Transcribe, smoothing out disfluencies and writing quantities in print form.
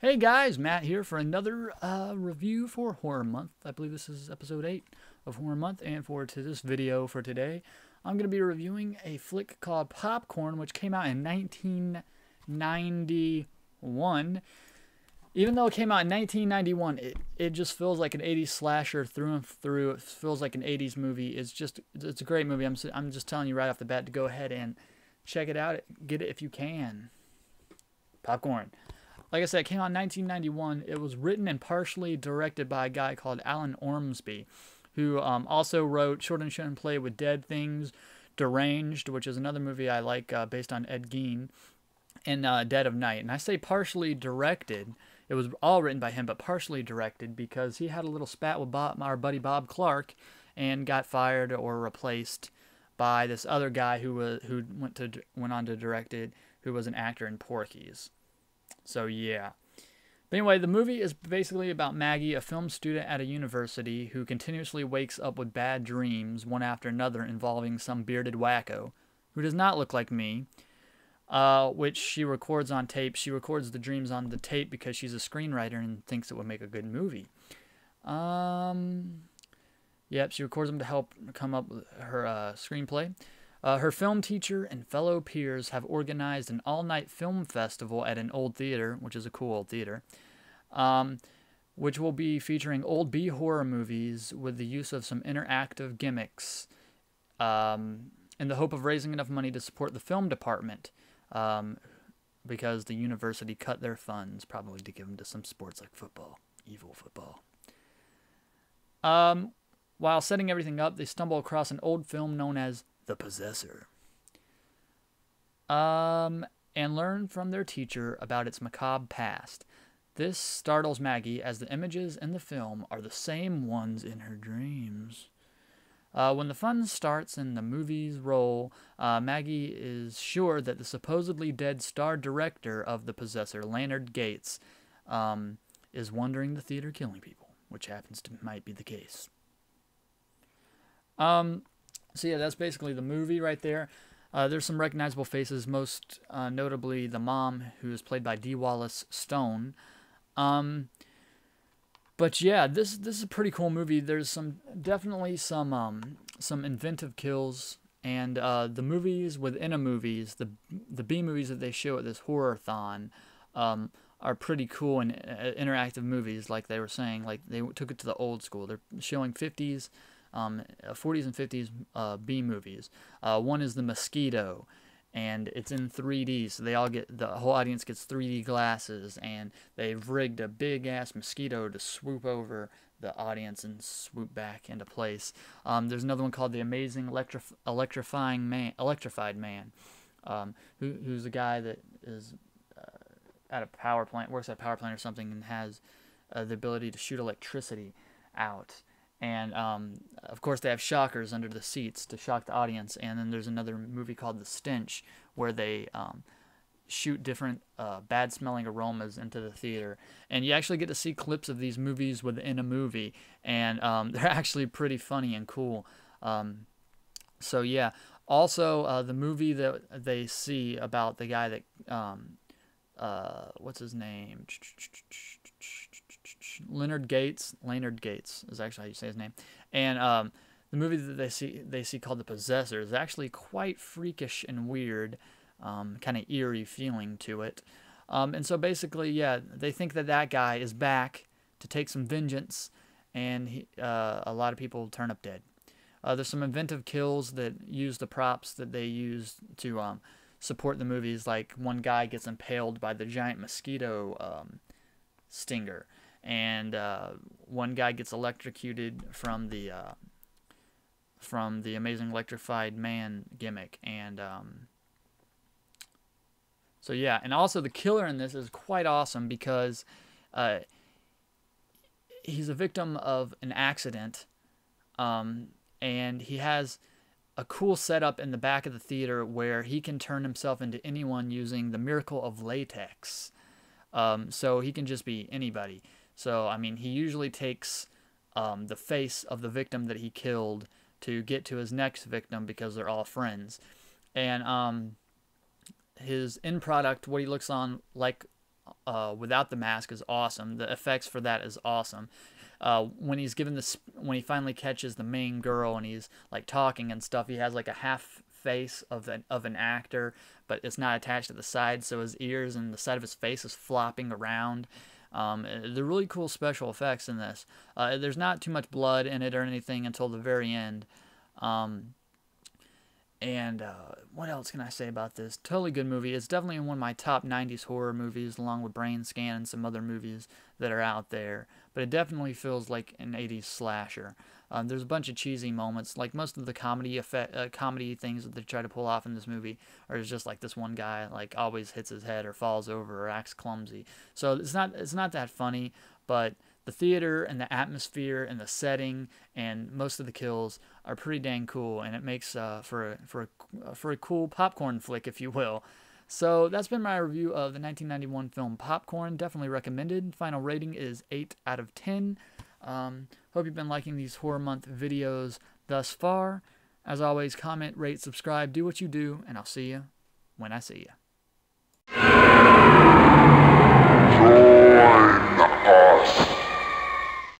Hey guys, Matt here for another review for Horror Month. I believe this is episode 8 of Horror Month, and this video for today, I'm going to be reviewing a flick called Popcorn, which came out in 1991. Even though it came out in 1991, it just feels like an 80s slasher through and through. It feels like an 80s movie. It's a great movie. I'm just telling you right off the bat to go ahead and check it out. Get it if you can. Popcorn. Like I said, it came out in 1991. It was written and partially directed by a guy called Alan Ormsby, who also wrote Short and Shouldn't Play with Dead Things, Deranged, which is another movie I like based on Ed Gein, and Dead of Night. And I say partially directed. It was all written by him, but partially directed because he had a little spat with our buddy Bob Clark and got fired or replaced by this other guy who went on to direct it, who was an actor in Porky's. So yeah. But anyway, the movie is basically about Maggie, a film student at a university who continuously wakes up with bad dreams, one after another, involving some bearded wacko who does not look like me, which she records on tape. She records the dreams on the tape because she's a screenwriter and thinks it would make a good movie. Yep, she records them to help come up with her screenplay. Her film teacher and fellow peers have organized an all-night film festival at an old theater, which is a cool old theater, which will be featuring old B-horror movies with the use of some interactive gimmicks in the hope of raising enough money to support the film department because the university cut their funds, probably to give them to some sports like football, evil football. While setting everything up, they stumble across an old film known as The Possessor, and learn from their teacher about its macabre past. This startles Maggie as the images in the film are the same ones in her dreams. When the fun starts and the movies roll, Maggie is sure that the supposedly dead star director of The Possessor, Leonard Gates, is wandering the theater killing people, which might be the case. So yeah, that's basically the movie right there. There's some recognizable faces, most notably the mom, who is played by Dee Wallace Stone. But yeah, this is a pretty cool movie. There's definitely some inventive kills, and the movies within movies, the B movies that they show at this horror-thon, are pretty cool and interactive movies. Like they were saying, like they took it to the old school. They're showing 40s and 50s B movies. One is The Mosquito, and it's in 3D, so the whole audience gets 3D glasses, and they've rigged a big ass mosquito to swoop over the audience and swoop back into place. There's another one called The Amazing Electrified Man, who's a guy that is at a power plant, works at a power plant or something, and has the ability to shoot electricity out. And, of course, they have shockers under the seats to shock the audience. And then there's another movie called The Stench, where they shoot different bad-smelling aromas into the theater. And you actually get to see clips of these movies within a movie. And they're actually pretty funny and cool. So, yeah. Also, the movie that they see about the guy that... what's his name? Leonard Gates is actually how you say his name. And the movie that they see called The Possessor is actually quite freakish and weird, kind of eerie feeling to it. And so basically, yeah, they think that guy is back to take some vengeance, and a lot of people turn up dead. There's some inventive kills that use the props that they use to support the movies. Like one guy gets impaled by the giant mosquito stinger, and one guy gets electrocuted from the Amazing Electrified Man gimmick. And so yeah, and also the killer in this is quite awesome because he's a victim of an accident, and he has a cool setup in the back of the theater where he can turn himself into anyone using the miracle of latex. So he can just be anybody. So, I mean, he usually takes the face of the victim that he killed to get to his next victim because they're all friends. And his end product, what he looks on like without the mask is awesome. The effects for that is awesome. When he's given this, when he finally catches the main girl and he's like talking and stuff, he has like a half face of an actor, but it's not attached to the side, so his ears and the side of his face is flopping around. They're really cool special effects in this. There's not too much blood in it or anything until the very end. What else can I say about this? Totally good movie. It's definitely one of my top 90s horror movies, along with Brain Scan and some other movies that are out there. But it definitely feels like an 80s slasher. There's a bunch of cheesy moments, like most of the comedy things that they try to pull off in this movie are just like this one guy like always hits his head or falls over or acts clumsy. So it's not that funny, but the theater and the atmosphere and the setting and most of the kills are pretty dang cool, and it makes for a cool popcorn flick, if you will. So that's been my review of the 1991 film Popcorn. Definitely recommended. Final rating is 8 out of 10. Hope you've been liking these horror month videos thus far. As always, comment, rate, subscribe, do what you do, and I'll see you when I see you.